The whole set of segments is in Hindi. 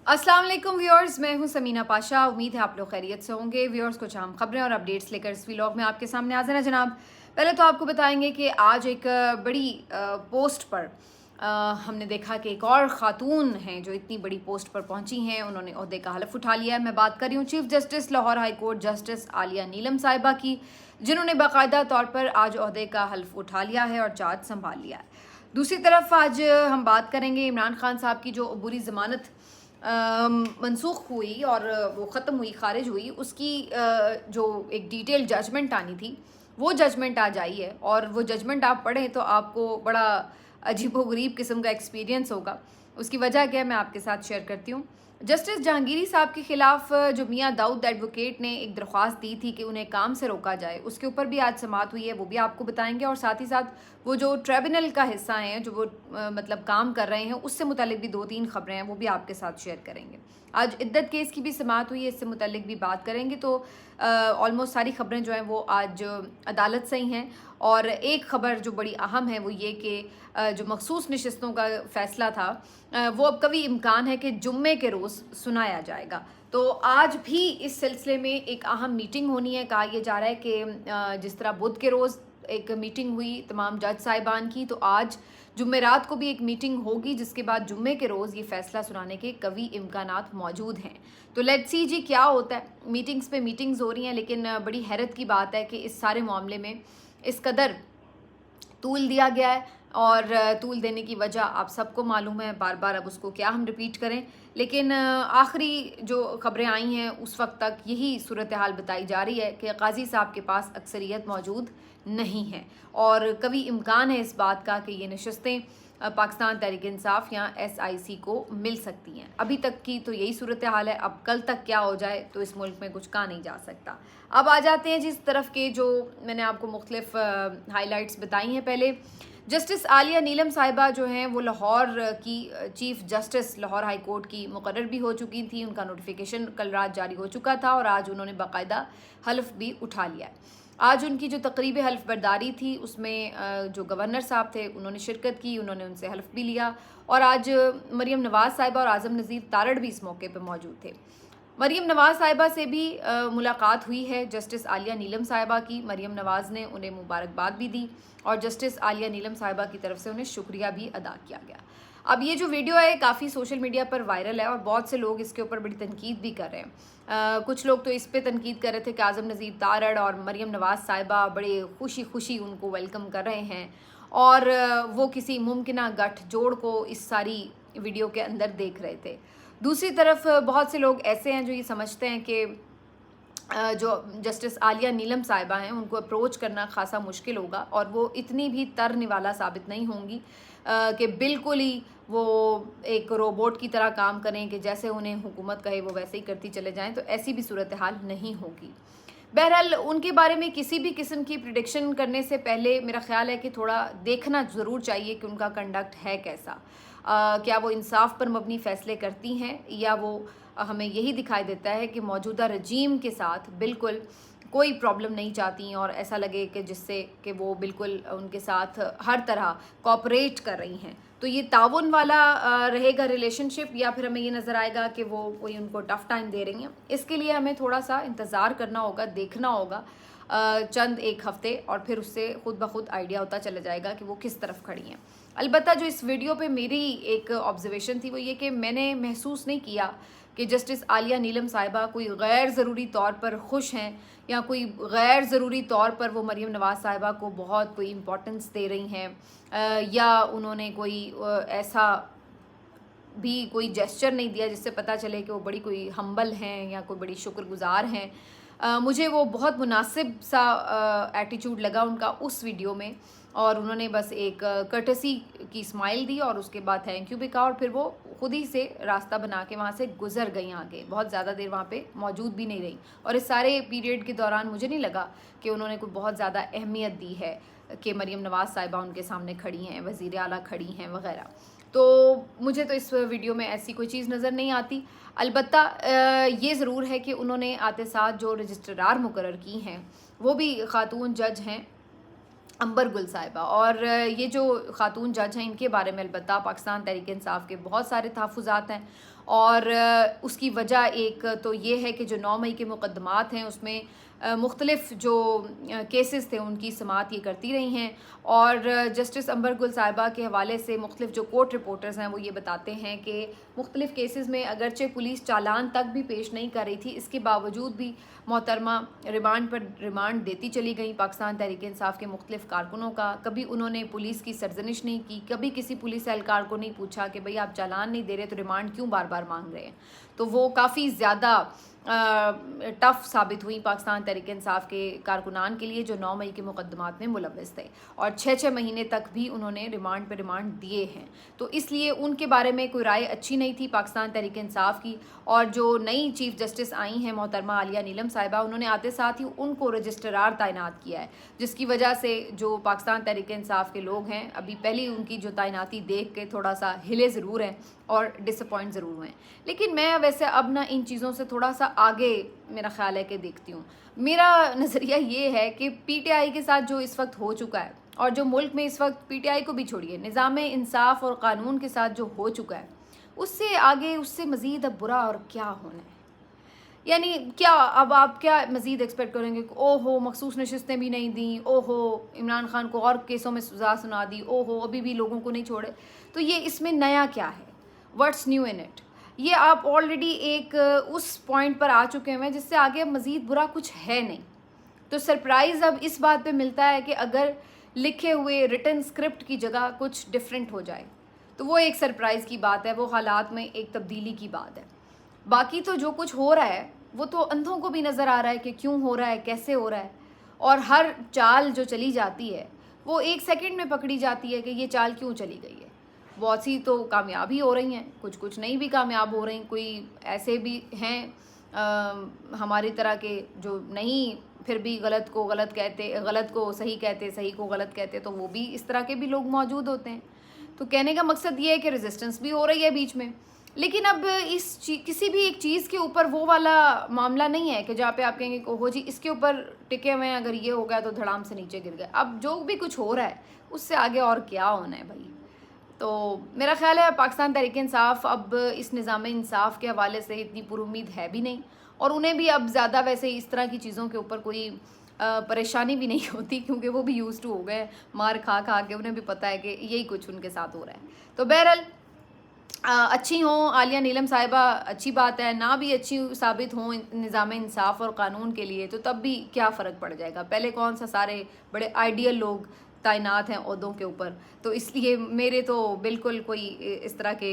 अस्सलाम वालेकुम व्यूअर्स, मैं हूं समीना पाशा। उम्मीद है आप लोग खैरियत से होंगे। व्यूअर्स, कुछ अहम खबरें और अपडेट्स लेकर इस व्लॉग में आपके सामने हाजिर हैं जनाब। पहले तो आपको बताएंगे कि आज एक बड़ी पोस्ट पर हमने देखा कि एक और ख़ातून हैं जो इतनी बड़ी पोस्ट पर पहुंची हैं। उन्होंने ओहदे का हलफ उठा लिया है। मैं बात कर रही हूँ chief justice Lahore high court justice Aliya Neelam साहिबा की, जिन्होंने बाकायदा तौर पर आज ओहदे का हलफ उठा लिया है और चार्ज संभाल लिया है। दूसरी तरफ आज हम बात करेंगे इमरान खान साहब की जो अबूरी ज़मानत मनसूख हुई और वो ख़त्म हुई, खारिज हुई, उसकी जो एक डिटेल जजमेंट आनी थी वो जजमेंट आज आई है। और वो जजमेंट आप पढ़ें तो आपको बड़ा अजीबोगरीब किस्म का एक्सपीरियंस होगा। उसकी वजह क्या है मैं आपके साथ शेयर करती हूँ। जस्टिस जहांगीरी साहब के खिलाफ जो मियाँ दाऊद एडवोकेट ने एक दरख्वास्त दी थी कि उन्हें काम से रोका जाए, उसके ऊपर भी आज समाअत हुई है, वो भी आपको बताएंगे। और साथ ही साथ वो जो ट्रिब्यूनल का हिस्सा हैं, जो वो मतलब काम कर रहे हैं, उससे मुतालिक भी 2-3 खबरें हैं, वो भी आपके साथ शेयर करेंगे। आज इद्दत केस की भी समाअत हुई है, इससे मुतालिक भी बात करेंगे। तो ऑलमोस्ट सारी खबरें जो हैं वो आज अदालत से ही हैं। और एक खबर जो बड़ी अहम है वो ये कि जो मखसूस नशिस्तों का फ़ैसला था वो अब कभी इम्कान है कि जुम्मे के रोज़ सुनाया जाएगा। तो आज भी इस सिलसिले में एक अहम मीटिंग होनी है। कहा यह जा रहा है कि जिस तरह बुध के रोज़ एक मीटिंग हुई तमाम जज साहिबान की, तो आज जुमेरात को भी एक मीटिंग होगी, जिसके बाद जुम्मे के रोज़ ये फ़ैसला सुनाने के कभी इम्कानात मौजूद हैं। तो लेट्स सी जी क्या होता है। मीटिंग्स पे मीटिंग्स हो रही हैं, लेकिन बड़ी हैरत की बात है कि इस सारे मामले में इस कदर तूल दिया गया है। और तूल देने की वजह आप सबको मालूम है, बार बार अब उसको क्या हम रिपीट करें। लेकिन आखिरी जो खबरें आई हैं उस वक्त तक यही सूरत हाल बताई जा रही है कि काजी साहब के पास अक्सरियत मौजूद नहीं है और कभी इम्कान है इस बात का कि ये नशस्तें पाकिस्तान तहरीक इंसाफ या SIC को मिल सकती हैं। अभी तक की तो यही सूरत हाल है। अब कल तक क्या हो जाए तो इस मुल्क में कुछ कहा नहीं जा सकता। अब आ जाते हैं जिस तरफ के जो मैंने आपको मुख्तलिफ हाईलाइट्स बताई हैं। पहले जस्टिस आलिया नीलम साहिबा जो हैं वो लाहौर की chief justice Lahore high court की मुकर्रर भी हो चुकी थी। उनका नोटिफिकेशन कल रात जारी हो चुका था और आज उन्होंने बाकायदा हल्फ भी उठा लिया है। आज उनकी जो तकरीब हल्फ बरदारी थी उसमें जो गवर्नर साहब थे उन्होंने शिरकत की, उन्होंने उनसे हल्फ भी लिया। और आज मरीम नवाज़ साहिबा और आज़म नज़ीर तारड़ भी इस मौके पर मौजूद थे। मरीम नवाज़ साहिबा से भी मुलाकात हुई है जस्टिस आलिया नीलम साहिबा की। मरीम नवाज़ ने उन्हें मुबारकबाद भी दी और जस्टिस आलिया नीलम साहिबा की तरफ से उन्हें शुक्रिया भी अदा किया गया। अब ये जो वीडियो है काफ़ी सोशल मीडिया पर वायरल है और बहुत से लोग इसके ऊपर बड़ी तनकीद भी कर रहे हैं। कुछ लोग तो इस पे तनकीद कर रहे थे कि आज़म नज़ीर तारड़ और मरीम नवाज़ साहिबा बड़े खुशी खुशी उनको वेलकम कर रहे हैं और वो किसी मुमकिना गठजोड़ को इस सारी वीडियो के अंदर देख रहे थे। दूसरी तरफ बहुत से लोग ऐसे हैं जो ये समझते हैं कि जो जस्टिस आलिया नीलम साहिबा हैं उनको अप्रोच करना खासा मुश्किल होगा और वो इतनी भी तर निवाला साबित नहीं होंगी कि बिल्कुल ही वो एक रोबोट की तरह काम करें कि जैसे उन्हें हुकूमत कहे वो वैसे ही करती चले जाएं। तो ऐसी भी सूरत हाल नहीं होगी। बहरहाल उनके बारे में किसी भी किस्म की प्रिडिक्शन करने से पहले मेरा ख्याल है कि थोड़ा देखना ज़रूर चाहिए कि उनका कंडक्ट है कैसा। क्या वो इंसाफ पर मबनी फ़ैसले करती हैं या वो हमें यही दिखाई देता है कि मौजूदा रजीम के साथ बिल्कुल कोई प्रॉब्लम नहीं चाहती और ऐसा लगे कि जिससे कि वो बिल्कुल उनके साथ हर तरह कोऑपरेट कर रही हैं। तो ये ताउन वाला रहेगा रिलेशनशिप या फिर हमें ये नज़र आएगा कि वो कोई उनको टफ़ टाइम दे रही हैं। इसके लिए हमें थोड़ा सा इंतज़ार करना होगा, देखना होगा चंद एक हफ्ते और फिर उससे खुद ब खुद आइडिया होता चला जाएगा कि वो किस तरफ खड़ी हैं। अलबत्ता जो इस वीडियो पे मेरी एक ऑब्जर्वेशन थी वो ये कि मैंने महसूस नहीं किया कि जस्टिस आलिया नीलम साहिबा कोई गैर ज़रूरी तौर पर खुश हैं या कोई गैर ज़रूरी तौर पर वो मरीम नवाज़ साहिबा को बहुत कोई इम्पोर्टेंस दे रही हैं या उन्होंने कोई ऐसा भी कोई जेस्चर नहीं दिया जिससे पता चले कि वो बड़ी कोई हम्बल हैं या कोई बड़ी शुक्रगुजार हैं। मुझे वो बहुत मुनासिब सा एटीट्यूड लगा उनका उस वीडियो में और उन्होंने बस एक कर्टसी की स्माइल दी और उसके बाद थैंक यू भी कहा और फिर वो खुद ही से रास्ता बना के वहाँ से गुजर गई आगे। बहुत ज़्यादा देर वहाँ पे मौजूद भी नहीं रही और इस सारे पीरियड के दौरान मुझे नहीं लगा कि उन्होंने कोई बहुत ज़्यादा अहमियत दी है कि मरीम नवाज़ साहिबा उनके सामने खड़ी हैं, वज़ीर आला खड़ी हैं वगैरह। तो मुझे तो इस वीडियो में ऐसी कोई चीज़ नज़र नहीं आती। अलबत्ता ये ज़रूर है कि उन्होंने आते साथ जो रजिस्ट्रार मुकर्रर की हैं वो भी ख़ातून जज हैं अंबर गुल साहिबा। और ये जो ख़ातून जज हैं इनके बारे में अलबत्ता पाकिस्तान तहरीक इंसाफ के बहुत सारे तहफ़्फ़ुज़ात हैं और उसकी वजह एक तो ये है कि जो 9 मई के मुकदमात हैं उसमें मुख्तलिफ़ जो केसेस थे उनकी समाअत ये करती रही हैं। और जस्टिस अंबर गुल साहिबा के हवाले से मुख्तलिफ़ जो कोर्ट रिपोर्टर्स हैं वो ये बताते हैं कि मुख्तलिफ़ केसेस में अगरचे पुलिस चालान तक भी पेश नहीं कर रही थी, इसके बावजूद भी मोहतरमा रिमांड पर रिमांड देती चली गई पाकिस्तान तहरीक इंसाफ के मुख्तलिफ़ कारकुनों का। कभी उन्होंने पुलिस की सरजनिश नहीं की, कभी किसी पुलिस एहलकार को नहीं पूछा कि भाई आप चालान नहीं दे रहे तो रिमांड क्यों बार बार मांग रहे हैं। तो वो काफ़ी ज़्यादा टफ़ साबित हुई पाकिस्तान तहरीक इंसाफ के कारकुनान के लिए जो 9 मई के मुकदमात में मुलव्वस थे, और 6-6 महीने तक भी उन्होंने रिमांड पर रिमांड दिए हैं। तो इसलिए उनके बारे में कोई राय अच्छी नहीं थी पाकिस्तान तहरीक इंसाफ की। और जो नई चीफ़ जस्टिस आई हैं मोहतरमा आलिया नीलम साहिबा, उन्होंने आते साथ ही उनको रजिस्ट्रार तैनात किया है, जिसकी वजह से जो पाकिस्तान तहरीक इंसाफ के लोग हैं अभी पहली उनकी जो तैनाती देख के थोड़ा सा हिले ज़रूर हैं और डिसअपॉइंट ज़रूर हुए हैं। लेकिन मैं वैसे अब ना इन चीज़ों से थोड़ा सा आगे मेरा ख्याल है कि देखती हूँ। मेरा नज़रिया ये है कि पीटीआई के साथ जो इस वक्त हो चुका है, और जो मुल्क में इस वक्त पीटीआई को भी छोड़िए निज़ाम इंसाफ और क़ानून के साथ जो हो चुका है, उससे आगे उससे मज़ीद अब बुरा और क्या होना है। यानी क्या अब आप क्या मज़ीद एक्सपेक्ट करेंगे कि ओहो मखसूस नशिस्तें भी नहीं दी, ओहो इमरान खान को और केसों में सज़ा सुना दी, ओहो अभी भी लोगों को नहीं छोड़े। तो ये इसमें नया क्या है, व्हाट्स न्यू इन इट? ये आप ऑलरेडी एक उस पॉइंट पर आ चुके हैं जिससे आगे मज़ीद बुरा कुछ है नहीं। तो सरप्राइज़ अब इस बात पे मिलता है कि अगर लिखे हुए रिटन स्क्रिप्ट की जगह कुछ डिफरेंट हो जाए तो वो एक सरप्राइज़ की बात है, वो हालात में एक तब्दीली की बात है। बाकी तो जो कुछ हो रहा है वो तो अंधों को भी नज़र आ रहा है कि क्यों हो रहा है, कैसे हो रहा है। और हर चाल जो चली जाती है वो एक सेकंड में पकड़ी जाती है कि ये चाल क्यों चली गई है। बहुत सी तो कामयाब ही हो रही हैं, कुछ नहीं भी कामयाब हो रही। कोई ऐसे भी हैं हमारी तरह के जो नहीं फिर भी गलत को गलत कहते, गलत को सही कहते, सही को गलत कहते, तो वो भी इस तरह के भी लोग मौजूद होते हैं। तो कहने का मकसद ये है कि रेजिस्टेंस भी हो रही है बीच में। लेकिन अब किसी भी एक चीज़ के ऊपर वो वाला मामला नहीं है कि जहाँ पे आप कहेंगे ओहो जी इसके ऊपर टिके हुए हैं, अगर ये हो गया तो धड़ाम से नीचे गिर गए। अब जो भी कुछ हो रहा है उससे आगे और क्या होना है भाई। तो मेरा ख़्याल है पाकिस्तान तहरीक इंसाफ अब इस निज़ाम इंसाफ के हवाले से इतनी पुरुमीद है भी नहीं, और उन्हें भी अब ज़्यादा वैसे इस तरह की चीज़ों के ऊपर कोई परेशानी भी नहीं होती, क्योंकि वो भी यूज़ टू हो गए मार खा खा के। उन्हें भी पता है कि यही कुछ उनके साथ हो रहा है। तो बहरहाल अच्छी हों आलिया नीलम साहिबा, अच्छी बात है। ना भी अच्छी साबित हों निज़ाम इंसाफ और क़ानून के लिए तो तब भी क्या फ़र्क पड़ जाएगा। पहले कौन सा सारे बड़े आइडियल लोग तैनात हैं ओहदों के ऊपर, तो इसलिए मेरे तो बिल्कुल कोई इस तरह के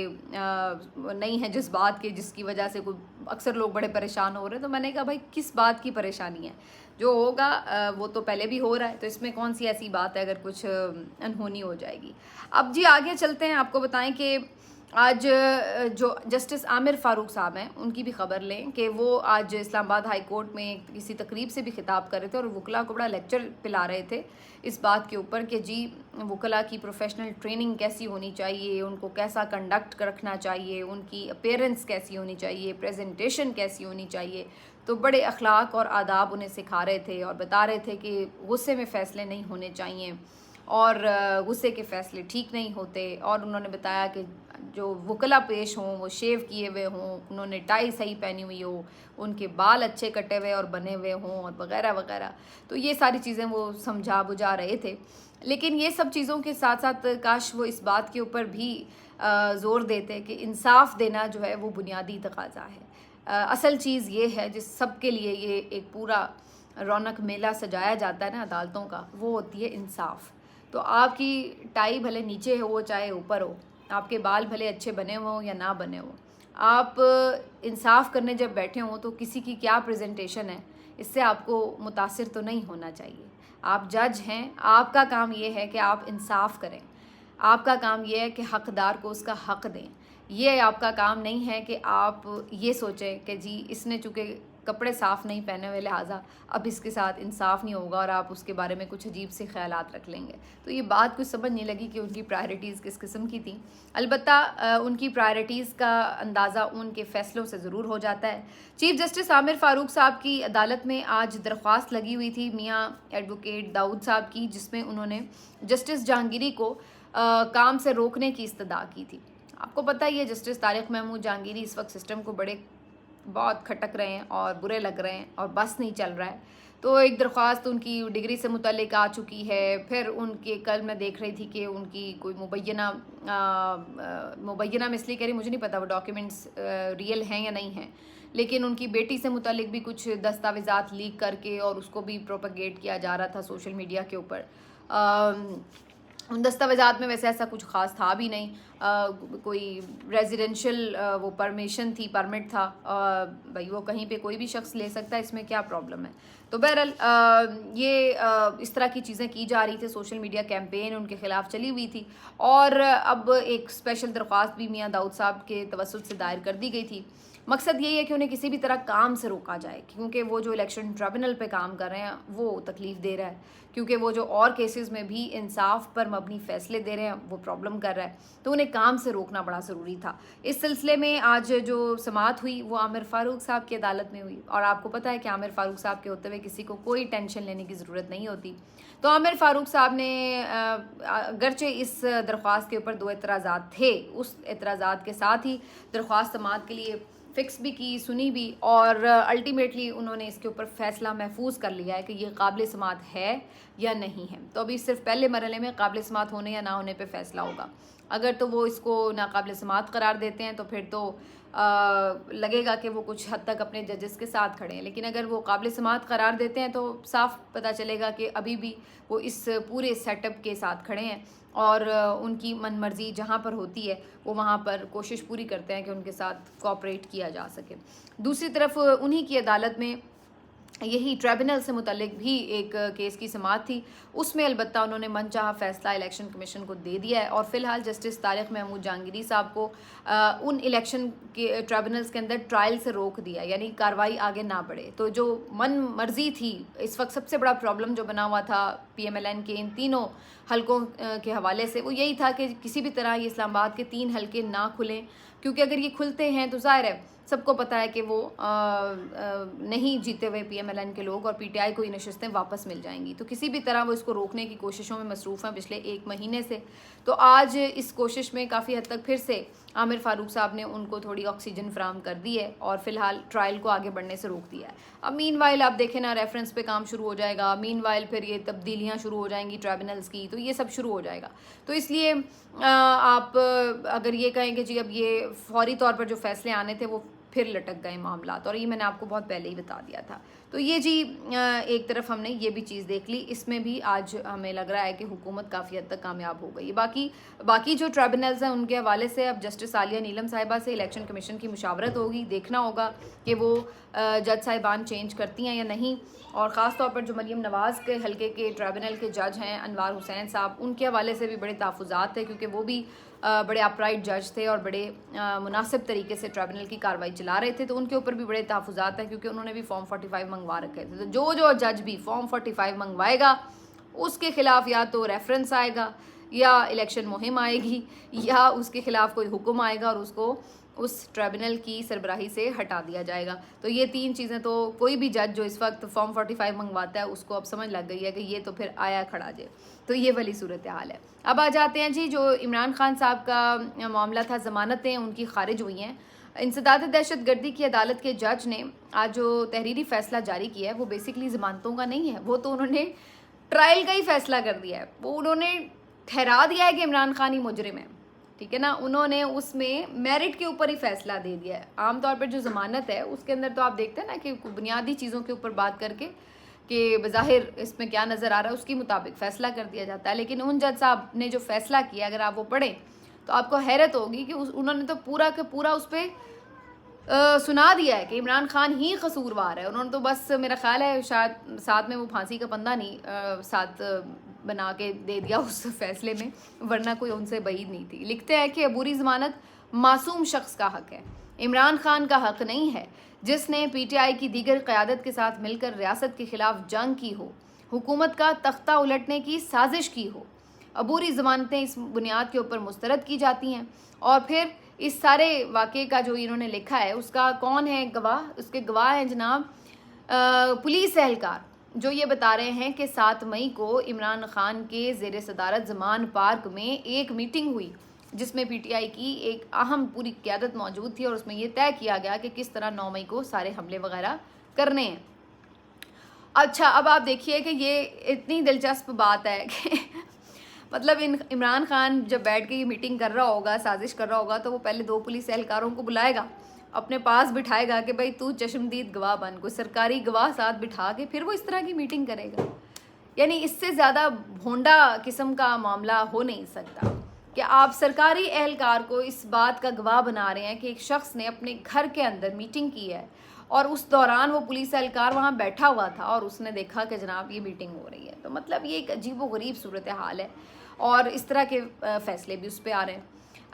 नहीं है जज्बात के जिसकी वजह से कोई अक्सर लोग बड़े परेशान हो रहे हैं। तो मैंने कहा भाई किस बात की परेशानी है, जो होगा वो तो पहले भी हो रहा है, तो इसमें कौन सी ऐसी बात है अगर कुछ अनहोनी हो जाएगी। अब जी आगे चलते हैं, आपको बताएं कि आज जो जस्टिस आमिर फ़ारूक साहब हैं उनकी भी ख़बर लें कि वो आज इस्लामाबाद हाई कोर्ट में किसी तकरीब से भी खिताब कर रहे थे और वकला को बड़ा लेक्चर पिला रहे थे इस बात के ऊपर कि जी वकला की प्रोफेशनल ट्रेनिंग कैसी होनी चाहिए, उनको कैसा कंडक्ट रखना चाहिए, उनकी अपीयरेंस कैसी होनी चाहिए, प्रेजेंटेशन कैसी होनी चाहिए। तो बड़े अखलाक और आदाब उन्हें सिखा रहे थे और बता रहे थे कि गुस्से में फ़ैसले नहीं होने चाहिए और गुस्से के फ़ैसले ठीक नहीं होते। और उन्होंने बताया कि जो वकला पेश हों वो शेव किए हुए हों, उन्होंने टाई सही पहनी हुई हो, उनके बाल अच्छे कटे हुए और बने हुए हों और वगैरह वगैरह। तो ये सारी चीज़ें वो समझा बुझा रहे थे। लेकिन ये सब चीज़ों के साथ साथ काश वो इस बात के ऊपर भी ज़ोर देते कि इंसाफ देना जो है वो बुनियादी तकाज़ा है। असल चीज़ ये है जिस सब के लिए ये एक पूरा रौनक मेला सजाया जाता है ना अदालतों का, वो होती है इंसाफ। तो आपकी टाई भले नीचे हो चाहे ऊपर हो, आपके बाल भले अच्छे बने हो या ना बने हो, आप इंसाफ करने जब बैठे हों तो किसी की क्या प्रेजेंटेशन है इससे आपको मुतासिर तो नहीं होना चाहिए। आप जज हैं, आपका काम ये है कि आप इंसाफ करें, आपका काम ये है कि हकदार को उसका हक दें। ये आपका काम नहीं है कि आप ये सोचें कि जी इसने चूँकि कपड़े साफ़ नहीं पहने हुए लिहाजा अब इसके साथ इंसाफ नहीं होगा और आप उसके बारे में कुछ अजीब से ख्यालात रख लेंगे। तो ये बात कुछ समझ नहीं लगी कि उनकी प्रायोरिटीज़ किस किस्म की थी। अलबत्ता उनकी प्रायोरिटीज़ का अंदाज़ा उनके फ़ैसलों से ज़रूर हो जाता है। चीफ़ जस्टिस आमिर फ़ारूक साहब की अदालत में आज दरख्वास्त लगी हुई थी मियाँ एडवोकेट दाऊद साहब की, जिसमें उन्होंने जस्टिस जहांगीरी को काम से रोकने की इस्तदा की थी। आपको पता ही है जस्टिस तारिक महमूद जहांगीरी इस वक्त सिस्टम को बहुत खटक रहे हैं और बुरे लग रहे हैं और बस नहीं चल रहा है। तो एक दरख्वास्त उनकी डिग्री से मुतल्लिक आ चुकी है। फिर उनके कल मैं देख रही थी कि उनकी कोई मुबैना में इसलिए कह रही, मुझे नहीं पता वो डॉक्यूमेंट्स रियल हैं या नहीं हैं, लेकिन उनकी बेटी से मुतल्लिक भी कुछ दस्तावेज़ात लीक करके और उसको भी प्रोपेगेट किया जा रहा था सोशल मीडिया के ऊपर। उन दस्तावेज़ात में वैसे ऐसा कुछ ख़ास था भी नहीं। कोई रेजिडेंशियल वो परमिट था। भाई वो कहीं पे कोई भी शख्स ले सकता है, इसमें क्या प्रॉब्लम है। तो बहरहाल ये इस तरह की चीज़ें की जा रही थी, सोशल मीडिया कैंपेन उनके ख़िलाफ़ चली हुई थी और अब एक स्पेशल दरख्वास्त भी मियां दाऊद साहब के तवस्सुत से दायर कर दी गई थी। मकसद यही है कि उन्हें किसी भी तरह काम से रोका जाए, क्योंकि वो जो इलेक्शन ट्रिब्यूनल पे काम कर रहे हैं वो तकलीफ़ दे रहा है, क्योंकि वो जो और केसेस में भी इंसाफ पर मबनी फ़ैसले दे रहे हैं वो प्रॉब्लम कर रहा है। तो उन्हें काम से रोकना बड़ा ज़रूरी था। इस सिलसिले में आज जो समाअत हुई वो आमिर फ़ारूक साहब की अदालत में हुई और आपको पता है कि आमिर फ़ारूक साहब के होते हुए किसी को कोई टेंशन लेने की ज़रूरत नहीं होती। तो आमिर फ़ारूक साहब ने अगरचे इस दरख्वास्त के ऊपर 2 एतराज़ात थे, उस एतराज़ात के साथ ही दरख्वास्त समाअत के लिए फ़िक्स भी की, सुनी भी और अल्टीमेटली उन्होंने इसके ऊपर फ़ैसला महफूज कर लिया है कि ये काबिल समाअत है या नहीं है। तो अभी सिर्फ पहले मरहले में काबिल समाअत होने या ना होने पे फ़ैसला होगा। अगर तो वो इसको नाकाबिल समाअत करार देते हैं तो फिर तो लगेगा कि वो कुछ हद तक अपने जजेस के साथ खड़े हैं, लेकिन अगर वो काबिल समाअत करार देते हैं तो साफ पता चलेगा कि अभी भी वो इस पूरे सेटअप के साथ खड़े हैं और उनकी मनमर्जी जहाँ पर होती है वो वहाँ पर कोशिश पूरी करते हैं कि उनके साथ कोऑपरेट किया जा सके। दूसरी तरफ उन्हीं की अदालत में यही ट्रिब्यूनल से मुतल्लिक भी एक केस की समाअत थी, उसमें अलबत्ता उन्होंने मनचाहा फ़ैसला इलेक्शन कमीशन को दे दिया है और फ़िलहाल जस्टिस तारिक महमूद जहांगीरी साहब को उन इलेक्शन के ट्रिब्यूनल्स के अंदर ट्रायल से रोक दिया, यानी कार्रवाई आगे ना बढ़े। तो जो मन मर्जी थी, इस वक्त सबसे बड़ा प्रॉब्लम जो बना हुआ था PMLN के इन तीनों हलकों के हवाले से वो यही था कि किसी भी तरह ये इस्लामाबाद के 3 हलके ना खुलें, क्योंकि अगर ये खुलते हैं तो ज़ाहिर है सबको पता है कि वो नहीं जीते हुए PMLN के लोग और PTI को ये नशिस्तें वापस मिल जाएंगी। तो किसी भी तरह वो इसको रोकने की कोशिशों में मसरूफ़ हैं पिछले 1 महीने से। तो आज इस कोशिश में काफ़ी हद तक फिर से आमिर फ़ारूक साहब ने उनको थोड़ी ऑक्सीजन फराहम कर दी है और फ़िलहाल ट्रायल को आगे बढ़ने से रोक दिया है। अब मीनवाइल आप देखें ना, रेफरेंस पे काम शुरू हो जाएगा, मीनवाइल फिर ये तब्दीलियाँ शुरू हो जाएंगी ट्रिब्यूनल्स की, तो ये सब शुरू हो जाएगा। तो इसलिए आप अगर ये कहें कि जी अब ये फौरी तौर पर जो फ़ैसले आने थे वो फिर लटक गए मामलात, और ये मैंने आपको बहुत पहले ही बता दिया था। तो ये जी एक तरफ हमने ये भी चीज़ देख ली, इसमें भी आज हमें लग रहा है कि हुकूमत काफ़ी हद तक कामयाब हो गई। बाकी जो ट्रिब्यूनल्स हैं उनके हवाले से अब जस्टिस आलिया नीलम साहिबा से इलेक्शन कमीशन की मुशावरत होगी, देखना होगा कि वो जज साहिबान चेंज करती हैं या नहीं। और ख़ास तौर पर जो मरियम नवाज़ के हल्के के ट्रिब्यूनल के जज हैं अनवार हुसैन साहब, उनके हवाले से भी बड़े तहफ़्फ़ुज़ात थे, क्योंकि वो भी बड़े अपराइट जज थे और बड़े मुनासिब तरीके से ट्रिब्यूनल की कार्रवाई चला रहे थे। तो उनके ऊपर भी बड़े तहफ़्फ़ुज़ात हैं, क्योंकि उन्होंने भी फॉर्म 45 मंगवा रखे थे। तो जो जज भी फॉर्म 45 मंगवाएगा उसके ख़िलाफ़ या तो रेफरेंस आएगा या इलेक्शन मुहिम आएगी या उसके ख़िलाफ़ कोई हुक्म आएगा और उसको उस ट्रिब्यूनल की सरबराही से हटा दिया जाएगा। तो ये 3 चीज़ें तो कोई भी जज जो इस वक्त फॉर्म 45 मंगवाता है उसको अब समझ लग गई है कि ये तो फिर आया खड़ा जे। तो ये वाली सूरत हाल है। अब आ जाते हैं जी, जो इमरान खान साहब का मामला था, ज़मानतें उनकी खारिज हुई हैं। इंसदाद दहशत गर्दी की अदालत के जज ने आज जो तहरीरी फ़ैसला जारी किया है वो बेसिकली ज़मानतों का नहीं है, वो तो उन्होंने ट्रायल का ही फ़ैसला कर दिया है। वो उन्होंने ठहरा दिया है कि इमरान खान ही मुजरिम है, ठीक है ना। उन्होंने उसमें मेरिट के ऊपर ही फ़ैसला दे दिया है। आमतौर पर जो ज़मानत है उसके अंदर तो आप देखते हैं ना कि बुनियादी चीज़ों के ऊपर बात करके कि बज़ाहिर इसमें क्या नज़र आ रहा है उसके मुताबिक फ़ैसला कर दिया जाता है। लेकिन उन जज साहब ने जो फ़ैसला किया, अगर आप वो पढ़ें तो आपको हैरत होगी कि उन्होंने तो पूरा के पूरा उस पर सुना दिया है कि इमरान खान ही कसूरवार है। उन्होंने तो बस मेरा ख्याल है शायद साथ में वो फांसी का फंदा नहीं साथ बना के दे दिया उस फैसले में, वरना कोई उनसे बईद नहीं थी। लिखते हैं कि अबूरी ज़मानत मासूम शख्स का हक है, इमरान खान का हक नहीं है, जिसने PTI की दीगर क़यादत के साथ मिलकर रियासत के ख़िलाफ़ जंग की हो, हुकूमत का तख्ता उलटने की साजिश की हो। अबूरी ज़मानतें इस बुनियाद के ऊपर मुस्तरद की जाती हैं। और फिर इस सारे वाक़े का जो इन्होंने लिखा है उसका कौन है गवाह? उसके गवाह हैं जनाब पुलिस एहलकार, जो ये बता रहे हैं कि 7 मई को इमरान खान के ज़ेर सदारत ज़मान पार्क में एक मीटिंग हुई जिसमें पीटीआई की एक अहम पूरी क़यादत मौजूद थी और उसमें ये तय किया गया कि किस तरह 9 मई को सारे हमले वगैरह करने हैं। अच्छा, अब आप देखिए कि ये इतनी दिलचस्प बात है कि मतलब इमरान खान जब बैठ के ये मीटिंग कर रहा होगा, साजिश कर रहा होगा, तो वो पहले 2 पुलिस एहलकारों को बुलाएगा, अपने पास बिठाएगा कि भाई तू चश्मदीद गवाह बन, कोई सरकारी गवाह साथ बिठा के फिर वो इस तरह की मीटिंग करेगा। यानी इससे ज़्यादा भोंडा किस्म का मामला हो नहीं सकता कि आप सरकारी एहलकार को इस बात का गवाह बना रहे हैं कि एक शख्स ने अपने घर के अंदर मीटिंग की है और उस दौरान वो पुलिस एहलकार वहाँ बैठा हुआ था और उसने देखा कि जनाब ये मीटिंग हो रही है। तो मतलब ये एक अजीब व गरीब सूरत हाल है और इस तरह के फ़ैसले भी उस पर आ रहे हैं।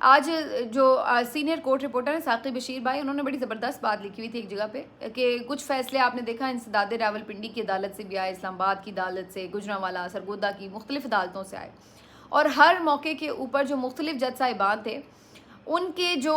आज जो सीनियर कोर्ट रिपोर्टर है साकिब बशीर भाई, उन्होंने बड़ी ज़बरदस्त बात लिखी हुई थी एक जगह पे कि कुछ फ़ैसले आपने देखा इंसदाद रावलपिंडी की अदालत से भी आए, इस्लामाबाद की अदालत से, गुजरांवाला, सरगोदा की मुख्तलिफ़ अदालतों से आए और हर मौके के ऊपर जो मुख्तलिफ़ जज साहिबान थे उनके जो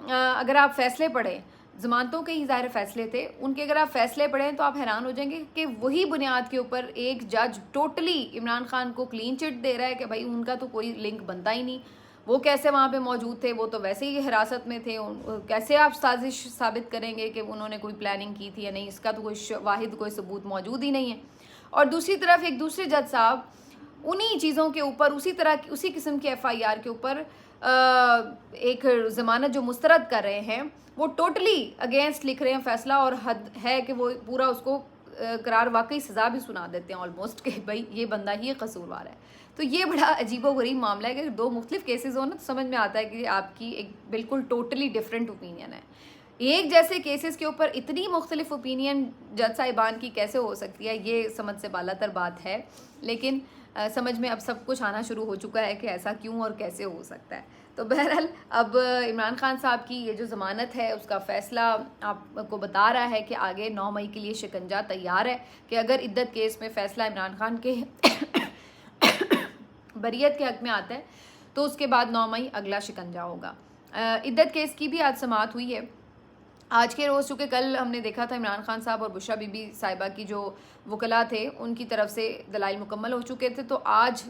अगर आप फ़ैसले पढ़ें, ज़मानतों के ही ज़ाहिर फ़ैसले थे, उनके अगर आप फ़ैसले पढ़ें तो आप हैरान हो जाएंगे कि वही बुनियाद के ऊपर एक जज टोटली इमरान खान को क्लीन चिट दे रहा है कि भाई उनका तो कोई लिंक बनता ही नहीं, वो कैसे वहाँ पे मौजूद थे, वो तो वैसे ही हिरासत में थे, कैसे आप साजिश साबित करेंगे कि उन्होंने कोई प्लानिंग की थी या नहीं, इसका तो कोई वाहिद कोई सबूत मौजूद ही नहीं है। और दूसरी तरफ एक दूसरे जज साहब उन्हीं चीज़ों के ऊपर उसी किस्म के FIR के ऊपर एक ज़मानत जो मुस्तरद कर रहे हैं वो टोटली अगेंस्ट लिख रहे हैं फ़ैसला और हद है कि वो पूरा उसको करार वाकई सज़ा भी सुना देते हैं ऑलमोस्ट कि भाई ये बंदा ही कसूरवार है। तो ये बड़ा अजीबो गरीब मामला है कि दो मुख्तलिफ केसेस हो ना तो समझ में आता है कि आपकी एक बिल्कुल टोटली डिफरेंट ओपिनियन है। एक जैसे केसेस के ऊपर इतनी मुख्तलिफ ओपिनियन जज साहिबान की कैसे हो सकती है, ये समझ से बालातर बात है। लेकिन समझ में अब सब कुछ आना शुरू हो चुका है कि ऐसा क्यों और कैसे हो सकता है। तो बहरहाल अब इमरान खान साहब की ये जो ज़मानत है उसका फ़ैसला आपको बता रहा है कि आगे 9 मई के लिए शिकंजा तैयार है कि अगर इद्दत केस में फ़ैसला इमरान खान के बरियत के हक़ में आता है तो उसके बाद 9 मई अगला शिकंजा होगा। इद्दत केस की भी आज समाअत हुई है आज के रोज़, चूँकि कल हमने देखा था इमरान खान साहब और बुशरा बीबी साहिबा की जो वकला थे उनकी तरफ से दलाइल मुकम्मल हो चुके थे, तो आज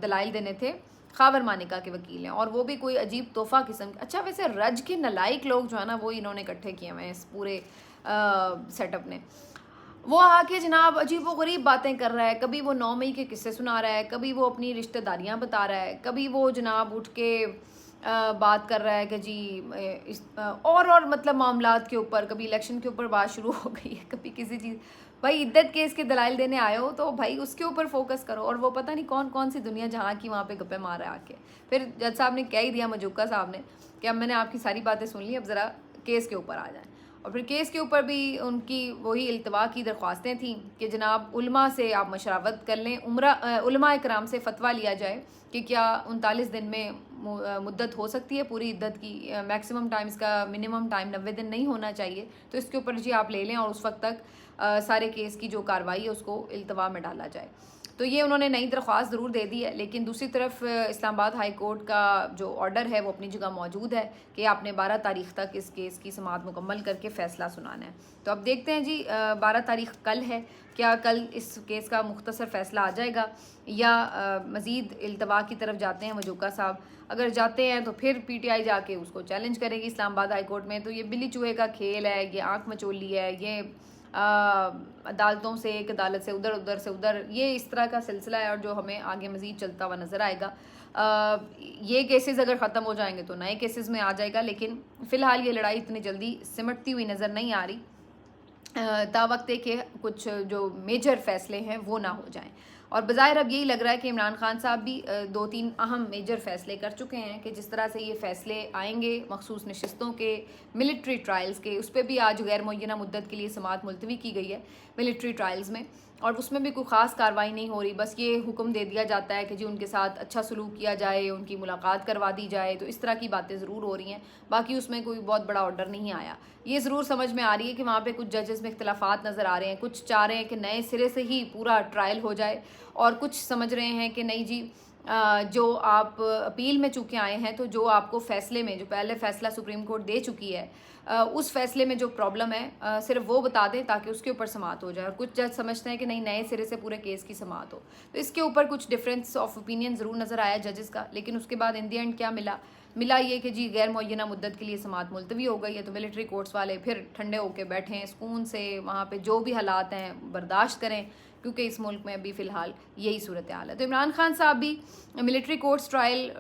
दलाइल देने थे खावर मानिका के वकील हैं और वो भी कोई अजीब तोहफ़ा किस्म। अच्छा, वैसे रज के नलायक लोग जो है ना वो इन्होंने इकट्ठे किए हुए हैं इस पूरे सेटअप ने। वो आके जनाब अजीब व गरीब बातें कर रहा है, कभी वो 9 मई के किस्से सुना रहा है, कभी वो अपनी रिश्तेदारियाँ बता रहा है, कभी वो जनाब उठ के बात कर रहा है कि जी इस और मतलब मामलात के ऊपर, कभी इलेक्शन के ऊपर बात शुरू हो गई है, कभी किसी चीज़। भाई इद्दत केस के दलाइल देने आए हो तो भाई उसके ऊपर फोकस करो। और वो पता नहीं कौन कौन सी दुनिया जहाँ की वहाँ पे गप्पे मार रहा है आके। फिर जज साहब ने कह ही दिया, मजूका साहब ने, कि अब मैंने आपकी सारी बातें सुन ली, अब ज़रा केस के ऊपर आ जाएँ। और फिर केस के ऊपर भी उनकी वही इल्तवा की दरख्वास्तें थीं कि जनाब उलमा से आप मशरावत कर लें, उलमा इकराम से फतवा लिया जाए कि क्या 39 दिन में मुद्दत हो सकती है पूरी इद्दत की, मैक्सिमम टाइम, इसका मिनिमम टाइम 90 दिन नहीं होना चाहिए। तो इसके ऊपर जी आप ले लें और उस वक्त तक सारे केस की जो कार्रवाई है उसको इल्तवा में डाला जाए। तो ये उन्होंने नई दरख्वास्त ज़रूर दे दी है, लेकिन दूसरी तरफ इस्लामाबाद हाई कोर्ट का जो ऑर्डर है वो अपनी जगह मौजूद है कि आपने 12 तारीख तक इस केस की समाअत मुकम्मल करके फ़ैसला सुनाना है। तो अब देखते हैं जी, 12 तारीख कल है, क्या कल इस केस का मुख्तसर फ़ैसला आ जाएगा या मज़ीद इल्तवा की तरफ जाते हैं मजूका साहब। अगर जाते हैं तो फिर PTI जाके उसको चैलेंज करेगी इस्लामाबाद हाई कोर्ट में। तो ये बिल्ली चूहे का खेल है, ये आँख मचोली है, ये अदालतों से एक अदालत से उधर, उधर से उधर, ये इस तरह का सिलसिला है और जो हमें आगे मज़ीद चलता हुआ नज़र आएगा। ये केसेस अगर ख़त्म हो जाएंगे तो नए केसेस में आ जाएगा, लेकिन फ़िलहाल ये लड़ाई इतनी जल्दी सिमटती हुई नज़र नहीं आ रही, तावक्त के कुछ जो मेजर फ़ैसले हैं वो ना हो जाएं। और बज़ाहिर अब यही लग रहा है कि इमरान खान साहब भी 2-3 अहम मेजर फ़ैसले कर चुके हैं कि जिस तरह से ये फ़ैसले आएंगे मखसूस नशिस्तों के, मिलिट्री ट्रायल्स के, उस पर भी आज गैर मुअय्यना मुद्दत के लिए समाअत मुलतवी की गई है मिलिट्री ट्रायल्स में, और उसमें भी कोई ख़ास कार्रवाई नहीं हो रही। बस ये हुक्म दे दिया जाता है कि जी उनके साथ अच्छा सलूक किया जाए, उनकी मुलाकात करवा दी जाए। तो इस तरह की बातें ज़रूर हो रही हैं, बाकी उसमें कोई बहुत बड़ा ऑर्डर नहीं आया। ये ज़रूर समझ में आ रही है कि वहाँ पे कुछ जजेस में इख्तलाफात नज़र आ रहे हैं, कुछ चाह रहे हैं कि नए सिरे से ही पूरा ट्रायल हो जाए और कुछ समझ रहे हैं कि नहीं जी जो आप अपील में चूँकि आए हैं, तो जो आपको फ़ैसले में, जो पहले फ़ैसला सुप्रीम कोर्ट दे चुकी है, उस फ़ैसले में जो प्रॉब्लम है सिर्फ वो बता दें ताकि उसके ऊपर समाअत हो जाए। और कुछ जज समझते हैं कि नहीं, नए सिरे से पूरे केस की समाअत हो। तो इसके ऊपर कुछ डिफरेंस ऑफ ओपिनियन ज़रूर नज़र आया जजेस का, लेकिन उसके बाद इन दी एंड क्या मिला ये कि जी गैर मुअय्यना मुद्दत के लिए समाअत मुलतवी हो गई है, तो मिलिट्री कोर्ट्स वाले फिर ठंडे होकर बैठें, सुकून से वहाँ पे जो भी हालात हैं बर्दाश्त करें, क्योंकि इस मुल्क में अभी फ़िलहाल यही सूरत हाल है। तो इमरान खान साहब भी मिलिट्री कोर्ट्स ट्रायल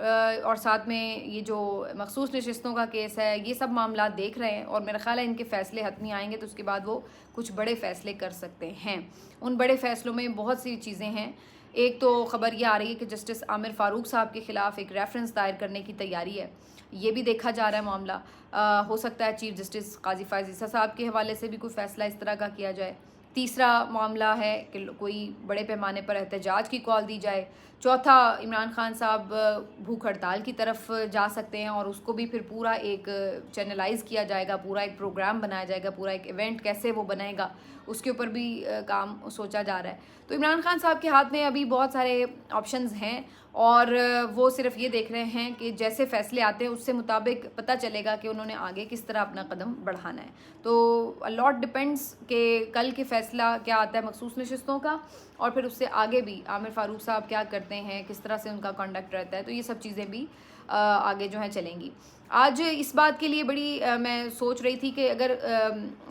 और साथ में ये जो मखसूस नशिस्तों का केस है, ये सब मामला देख रहे हैं, और मेरा ख्याल है इनके फ़ैसले हतमी आएंगे तो उसके बाद वो कुछ बड़े फ़ैसले कर सकते हैं। उन बड़े फ़ैसलों में बहुत सी चीज़ें हैं। एक तो ख़बर ये आ रही है कि जस्टिस आमिर फ़ारूक साहब के ख़िलाफ़ एक रेफरेंस दायर करने की तैयारी है, ये भी देखा जा रहा है मामला। हो सकता है चीफ जस्टिस काजी फ़ायज़ ईसा साहब के हवाले से भी कोई फ़ैसला इस तरह का किया जाए। तीसरा मामला है कि कोई बड़े पैमाने पर एहतजाज की कॉल दी जाए। चौथा, इमरान खान साहब भूख हड़ताल की तरफ जा सकते हैं, और उसको भी फिर पूरा एक चैनलाइज़ किया जाएगा, पूरा एक प्रोग्राम बनाया जाएगा, पूरा एक इवेंट कैसे वो बनेगा उसके ऊपर भी काम सोचा जा रहा है। तो इमरान खान साहब के हाथ में अभी बहुत सारे ऑप्शंस हैं, और वो सिर्फ ये देख रहे हैं कि जैसे फ़ैसले आते हैं उससे मुताबिक पता चलेगा कि उन्होंने आगे किस तरह अपना कदम बढ़ाना है। तो लॉट डिपेंड्स कि कल के फ़ैसला क्या आता है मखसूस नशिस्तों का, और फिर उससे आगे भी आमिर फ़ारूक साहब क्या करते हैं, किस तरह से उनका कॉन्डक्ट रहता है, तो ये सब चीज़ें भी आगे जो है चलेंगी। आज इस बात के लिए बड़ी मैं सोच रही थी कि अगर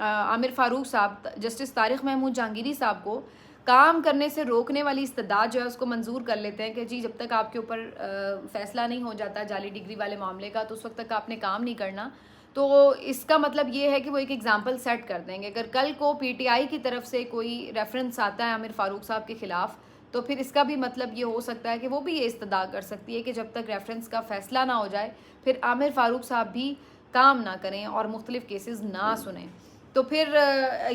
आमिर फ़ारूक साहब जस्टिस तारिक महमूद जहांगीरी साहब को काम करने से रोकने वाली इस्तदाद जो है उसको मंजूर कर लेते हैं कि जी जब तक आपके ऊपर फ़ैसला नहीं हो जाता जाली डिग्री वाले मामले का, तो उस वक्त तक आपने काम नहीं करना। तो इसका मतलब ये है कि वो एक एग्ज़ाम्पल सेट कर देंगे। अगर कल को पीटीआई की तरफ से कोई रेफरेंस आता है आमिर फ़ारूक साहब के ख़िलाफ़, तो फिर इसका भी मतलब ये हो सकता है कि वो भी ये इस्तदा कर सकती है कि जब तक रेफरेंस का फ़ैसला ना हो जाए फिर आमिर फ़ारूक साहब भी काम ना करें और मुख्तलिफ़ केसेस ना सुनें। तो फिर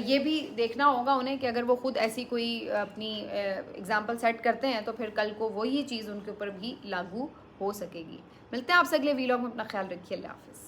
ये भी देखना होगा उन्हें कि अगर वो ख़ुद ऐसी कोई अपनी एग्ज़ाम्पल सेट करते हैं तो फिर कल को वही चीज़ उनके ऊपर भी लागू हो सकेगी। मिलते हैं आपसे अगले वीलॉग में, अपना ख्याल रखिए, अल्लाह हाफ़िज़।